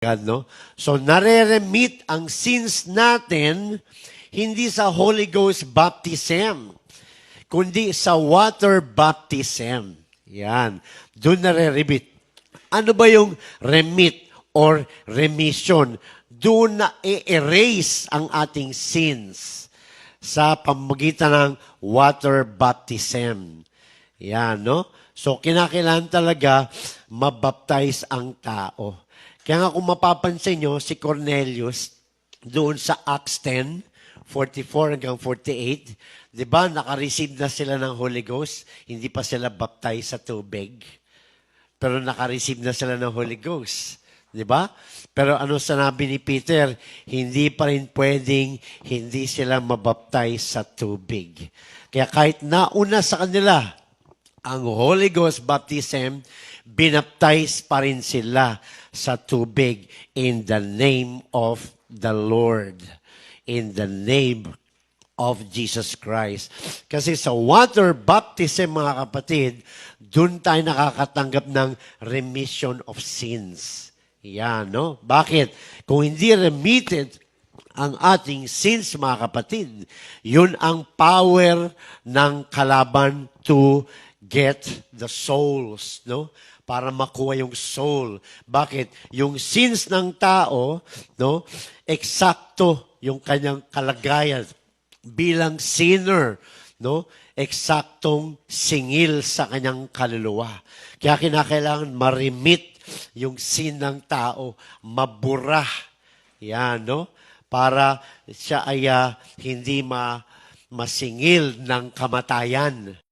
God, no? So, nare-remit ang sins natin hindi sa Holy Ghost baptism, kundi sa water baptism. Yan. Doon nare-remit. Ano ba yung remit or remission? Doon na i-erase ang ating sins sa pamamagitan ng water baptism. Yan, no? So, kinakailangan talaga mabaptize ang tao. Kaya nga kung mapapansin nyo, si Cornelius, doon sa Acts 10, 44 hanggang 48, di ba, nakareceive na sila ng Holy Ghost, hindi pa sila baptize sa tubig, pero nakareceive na sila ng Holy Ghost. Di ba? Pero ano sinabi ni Peter, hindi pa rin pwedeng hindi sila mabaptize sa tubig. Kaya kahit nauna sa kanila ang Holy Ghost baptism, binaptize pa rin sila sa tubig in the name of the Lord. In the name of Jesus Christ. Kasi sa water baptism, mga kapatid, doon tayo nakakatanggap ng remission of sins. Yan, no? Bakit? Kung hindi remitted ang ating sins, mga kapatid, yun ang power ng kalaban to get the souls, no? Para makuha yung soul. Bakit? Yung sins ng tao, no? Eksakto yung kanyang kalagayan bilang sinner, no? Eksaktong singil sa kanyang kaluluwa. Kaya kinakailangan ma-remit yung sin ng tao, mabura. Yan, no? Para siya ay hindi masingil ng kamatayan.